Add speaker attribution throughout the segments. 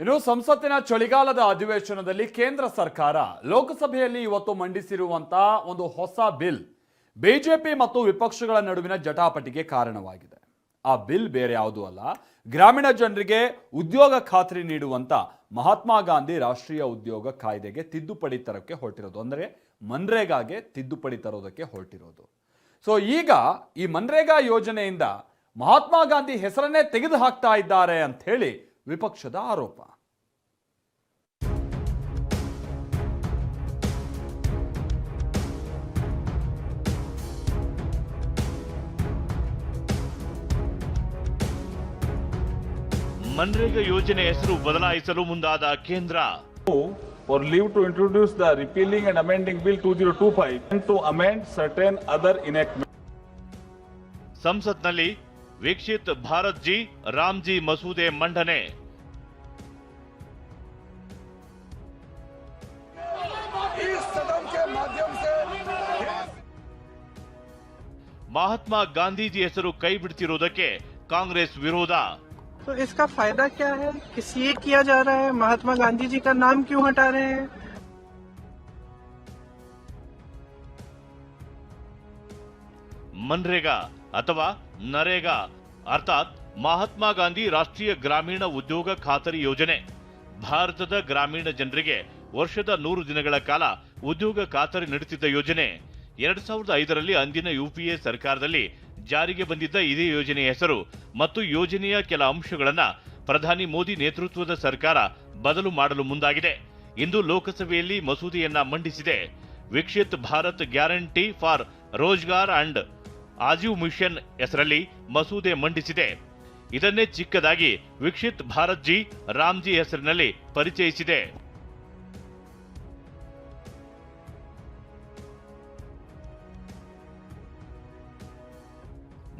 Speaker 1: ಇನ್ನು ಸಂಸತ್ತಿನ ಚಳಿಗಾಲದ ಅಧಿವೇಶನದಲ್ಲಿ ಕೇಂದ್ರ ಸರ್ಕಾರ ಲೋಕಸಭೆಯಲ್ಲಿ ಇವತ್ತು ಮಂಡಿಸಿರುವಂತಹ ಒಂದು ಹೊಸ ಬಿಲ್ ಬಿಜೆಪಿ ಮತ್ತು ವಿಪಕ್ಷಗಳ ನಡುವಿನ ಜಟಾಪಟಿಗೆ ಕಾರಣವಾಗಿದೆ. ಆ ಬಿಲ್ ಬೇರೆ ಯಾವುದೂ ಅಲ್ಲ, ಗ್ರಾಮೀಣ ಜನರಿಗೆ ಉದ್ಯೋಗ ಖಾತ್ರಿ ನೀಡುವಂತ ಮಹಾತ್ಮ ಗಾಂಧಿ ರಾಷ್ಟ್ರೀಯ ಉದ್ಯೋಗ ಕಾಯ್ದೆಗೆ ತಿದ್ದುಪಡಿ ತರಕ್ಕೆ ಹೊರಟಿರೋದು, ಅಂದರೆ ಮನ್ರೇಗಾಗೆ ತಿದ್ದುಪಡಿ ತರೋದಕ್ಕೆ ಹೊರಟಿರೋದು. ಸೊ ಈಗ ಈ ಮನ್ರೇಗಾ ಯೋಜನೆಯಿಂದ ಮಹಾತ್ಮ ಗಾಂಧಿ ಹೆಸರನ್ನೇ ತೆಗೆದು ಹಾಕ್ತಾ ಇದ್ದಾರೆ ಅಂತ ಹೇಳಿ ವಿಪಕ್ಷದ ಆರೋಪ.
Speaker 2: ಮನ್ರೇಗಾ ಯೋಜನೆ ಹೆಸರು ಬದಲಾಯಿಸಲು ಮುಂದಾದ ಕೇಂದ್ರ.
Speaker 3: For leave to introduce the repealing and amending bill 2025 and to amend certain other enactments.
Speaker 2: ಸಂಸತ್ನಲ್ಲಿ ವೀಕ್ಷಿತ್ ಭಾರತ್ ಜಿ ರಾಮ್ಜಿ ಮಸೂದೆ ಮಂಡನೆ. ಮಹಾತ್ಮ ಗಾಂಧೀಜಿ ಹೆಸರು ಕೈ ಬಿಡ್ತಿರುವುದಕ್ಕೆ ಕಾಂಗ್ರೆಸ್ ವಿರೋಧ.
Speaker 4: तो इसका फायदा क्या है? किस ये किया जा रहा है? महात्मा गांधी जी का नाम क्यों हटा रहे हैं?
Speaker 2: ಮನ್ರೇಗಾ ಅಥವಾ ನರೇಗಾ ಅರ್ಥಾತ್ ಮಹಾತ್ಮ ಗಾಂಧಿ ರಾಷ್ಟ್ರೀಯ ಗ್ರಾಮೀಣ ಉದ್ಯೋಗ ಖಾತರಿ ಯೋಜನೆ ಭಾರತದ ಗ್ರಾಮೀಣ ಜನರಿಗೆ ವರ್ಷದ 100 ದಿನಗಳ ಕಾಲ ಉದ್ಯೋಗ ಖಾತರಿ ನೀಡುತ್ತಿದ್ದ ಯೋಜನೆ. 2005ರಲ್ಲಿ ಅಂದಿನ ಯುಪಿಎ ಸರ್ಕಾರದಲ್ಲಿ ಜಾರಿಗೆ ಬಂದಿದ್ದ ಇದೇ ಯೋಜನೆಯ ಹೆಸರು ಮತ್ತು ಯೋಜನೆಯ ಕೆಲ ಅಂಶಗಳನ್ನ ಪ್ರಧಾನಿ ಮೋದಿ ನೇತೃತ್ವದ ಸರ್ಕಾರ ಬದಲು ಮಾಡಲು ಮುಂದಾಗಿದೆ. ಇಂದು ಲೋಕಸಭೆಯಲ್ಲಿ ಮಸೂದೆಯನ್ನ ಮಂಡಿಸಿದೆ. Viksit Bharat guarantee for Rozgar and Ajeevika mission ಹೆಸರಲ್ಲಿ ಮಸೂದೆ ಮಂಡಿಸಿದೆ. ಇದನ್ನೇ ಚಿಕ್ಕದಾಗಿ ವಿಕಸಿತ್ ಭಾರತ್ ಜಿ ರಾಮ್ಜಿ ಹೆಸರಿನಲ್ಲಿ ಪರಿಚಯಿಸಿದೆ.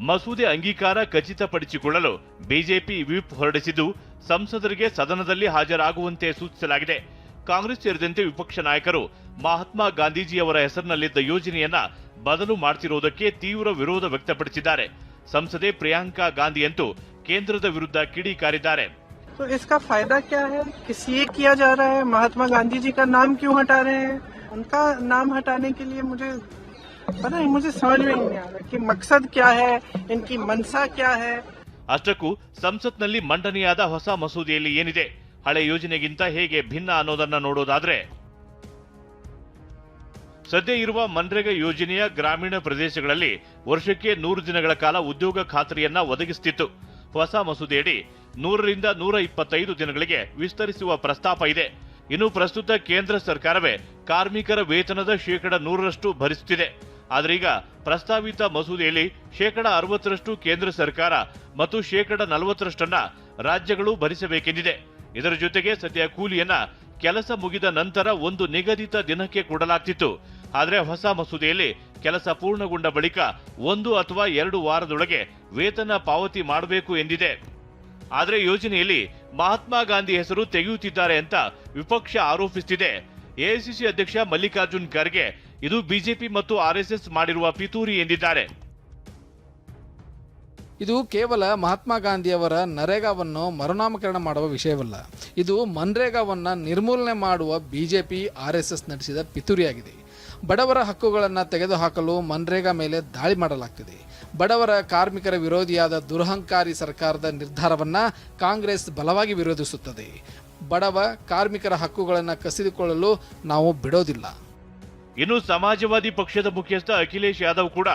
Speaker 2: ಮಸೂದೆ ಅಂಗೀಕಾರ ಖಚಿತಪಡಿಸಿಕೊಳ್ಳಲು ಬಿಜೆಪಿ ವಿಪ್ ಹೊರಡಿಸಿದ್ದು ಸಂಸದರಿಗೆ ಸದನದಲ್ಲಿ ಹಾಜರಾಗುವಂತೆ ಸೂಚಿಸಲಾಗಿದೆ. ಕಾಂಗ್ರೆಸ್ ಸೇರಿದಂತೆ ವಿಪಕ್ಷ ನಾಯಕರು ಮಹಾತ್ಮ ಗಾಂಧೀಜಿಯವರ ಹೆಸರಿನಲ್ಲಿದ್ದ ಯೋಜನೆಯನ್ನ ಬದಲು ಮಾಡ್ತಿರುವುದಕ್ಕೆ ತೀವ್ರ ವಿರೋಧ ವ್ಯಕ್ತಪಡಿಸಿದ್ದಾರೆ. ಸಂಸದೆ ಪ್ರಿಯಾಂಕಾ ಗಾಂಧಿ ಅಂತೂ ಕೇಂದ್ರದ ವಿರುದ್ಧ ಕಿಡಿಕಾರಿದ್ದಾರೆ.
Speaker 4: तो इसका फायदा क्या है? किस ये किया जा रहा है? महात्मा गांधी जी का नाम क्यों हटा रहे हैं? उनका नाम हटाने के लिए मुझे समझ में नहीं आ रहा कि मकसद क्या है, इनकी मनसा क्या है.
Speaker 2: ಅಷ್ಟಕ್ಕೂ ಸಂಸತ್ನಲ್ಲಿ ಮಂಡನೆಯಾದ ಹೊಸ ಮಸೂದೆಯಲ್ಲಿ ಏನಿದೆ, ಹಳೆ ಯೋಜನೆಗಿಂತ ಹೇಗೆ ಭಿನ್ನ ಅನ್ನೋದನ್ನ ನೋಡೋದಾದ್ರೆ, ಸದ್ಯ ಇರುವ ಮನ್ರೇಗಾ ಯೋಜನೆಯ ಗ್ರಾಮೀಣ ಪ್ರದೇಶಗಳಲ್ಲಿ ವರ್ಷಕ್ಕೆ 100 ದಿನಗಳ ಕಾಲ ಉದ್ಯೋಗ ಖಾತ್ರಿಯನ್ನ ಒದಗಿಸುತ್ತಿತ್ತು. ಹೊಸ ಮಸೂದೆಯಡಿ 100ರಿಂದ 125 ದಿನಗಳಿಗೆ ವಿಸ್ತರಿಸುವ ಪ್ರಸ್ತಾಪ ಇದೆ. ಇನ್ನು ಪ್ರಸ್ತುತ ಕೇಂದ್ರ ಸರ್ಕಾರವೇ ಕಾರ್ಮಿಕರ ವೇತನದ 100% ಭರಿಸುತ್ತಿದೆ. ಆದರೆ ಈಗ ಪ್ರಸ್ತಾವಿತ ಮಸೂದೆಯಲ್ಲಿ 60% ಕೇಂದ್ರ ಸರ್ಕಾರ ಮತ್ತು 40% ರಾಜ್ಯಗಳು ಭರಿಸಬೇಕೆಂದಿದೆ. ಇದರ ಜೊತೆಗೆ ಸದ್ಯ ಕೂಲಿಯನ್ನ ಕೆಲಸ ಮುಗಿದ ನಂತರ ಒಂದು ನಿಗದಿತ ದಿನಕ್ಕೆ ಕೊಡಲಾಗ್ತಿತ್ತು. ಆದರೆ ಹೊಸ ಮಸೂದೆಯಲ್ಲಿ ಕೆಲಸ ಪೂರ್ಣಗೊಂಡ ಬಳಿಕ 1 ಅಥವಾ 2 ವಾರದೊಳಗೆ ವೇತನ ಪಾವತಿ ಮಾಡಬೇಕು ಎಂದಿದೆ. ಆದರೆ ಯೋಜನೆಯಲ್ಲಿ ಮಹಾತ್ಮ ಗಾಂಧಿ ಹೆಸರು ತೆಗೆಯುತ್ತಿದ್ದಾರೆ ಅಂತ ವಿಪಕ್ಷ ಆರೋಪಿಸುತ್ತಿದೆ. ಎಐಸಿಸಿ ಅಧ್ಯಕ್ಷ ಮಲ್ಲಿಕಾರ್ಜುನ್ ಖರ್ಗೆ ಇದು ಬಿಜೆಪಿ ಮತ್ತು ಆರ್ಎಸ್ಎಸ್ ಮಾಡಿರುವ ಪಿತೂರಿ ಎಂದಿದ್ದಾರೆ.
Speaker 5: ಇದು ಕೇವಲ ಮಹಾತ್ಮ ಗಾಂಧಿಯವರ ನರೇಗಾವನ್ನು ಮರುನಾಮಕರಣ ಮಾಡುವ ವಿಷಯವಲ್ಲ. ಇದು ಮನ್ರೇಗಾವನ್ನು ನಿರ್ಮೂಲನೆ ಮಾಡುವ ಬಿಜೆಪಿ ಆರ್ಎಸ್ಎಸ್ ನಡೆಸಿದ ಪಿತೂರಿಯಾಗಿದೆ. ಬಡವರ ಹಕ್ಕುಗಳನ್ನು ತೆಗೆದುಹಾಕಲು ಮನ್ರೇಗಾ ಮೇಲೆ ದಾಳಿ ಮಾಡಲಾಗ್ತಿದೆ. ಬಡವರ ಕಾರ್ಮಿಕರ ವಿರೋಧಿಯಾದ ದುರಹಂಕಾರಿ ಸರ್ಕಾರದ ನಿರ್ಧಾರವನ್ನು ಕಾಂಗ್ರೆಸ್ ಬಲವಾಗಿ ವಿರೋಧಿಸುತ್ತದೆ. ಬಡವ ಕಾರ್ಮಿಕರ ಹಕ್ಕುಗಳನ್ನು ಕಸಿದುಕೊಳ್ಳಲು ನಾವು ಬಿಡೋದಿಲ್ಲ.
Speaker 2: ಇನ್ನು ಸಮಾಜವಾದಿ ಪಕ್ಷದ ಮುಖ್ಯಸ್ಥ ಅಖಿಲೇಶ್ ಯಾದವ್ ಕೂಡ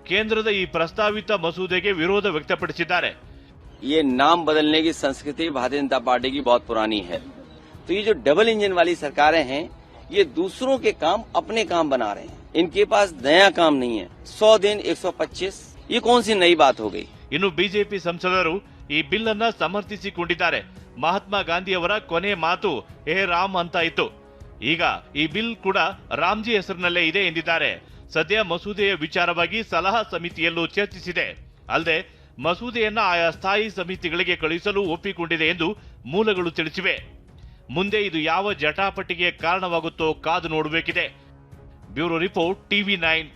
Speaker 2: ಕೇಂದ್ರದ ಈ ಪ್ರಸ್ತಾವಿತ ಮಸೂದೆಗೆ ವಿರೋಧ ವ್ಯಕ್ತಪಡಿಸಿದ್ದಾರೆ.
Speaker 6: ये नाम बदलने की संस्कृति भारतीय जनता पार्टी की बहुत पुरानी है. तो ये जो डबल इंजन वाली सरकारें हैं, ये दूसरों के काम अपने काम बना रहे हैं. इनके पास नया काम नहीं है. 100 दिन 125 ये कौन सी नई बात हो गई?
Speaker 2: ಇನ್ನು ಬಿಜೆಪಿ ಸಂಸದರು ಈ ಬಿಲ್ ಅನ್ನ ಸಮರ್ಥಿಸಿಕೊಂಡಿದ್ದಾರೆ. ಮಹಾತ್ಮ ಗಾಂಧಿಯವರ ಕೊನೆ ಮಾತು ಹೇ ರಾಮ್ ಅಂತ ಇತ್ತು. ಈಗ ಈ ಬಿಲ್ ಕೂಡ ರಾಮ್ಜಿ ಹೆಸರಿನಲ್ಲೇ ಇದೆ ಎಂದಿದ್ದಾರೆ. ಸದ್ಯ ಮಸೂದೆಯ ವಿಚಾರವಾಗಿ ಸಲಹಾ ಸಮಿತಿಯಲ್ಲೂ ಚರ್ಚಿಸಿದೆ. ಅಲ್ಲದೆ ಮಸೂದೆಯನ್ನ ಆಯಾ ಸ್ಥಾಯಿ ಸಮಿತಿಗಳಿಗೆ ಕಳುಹಿಸಲು ಒಪ್ಪಿಕೊಂಡಿದೆ ಎಂದು ಮೂಲಗಳು ತಿಳಿಸಿವೆ. ಮುಂದೆ ಇದು ಯಾವ ಜಟಾಪಟಿಗೆ ಕಾರಣವಾಗುತ್ತೋ ಕಾದು ನೋಡಬೇಕಿದೆ. Bureau report, TV9.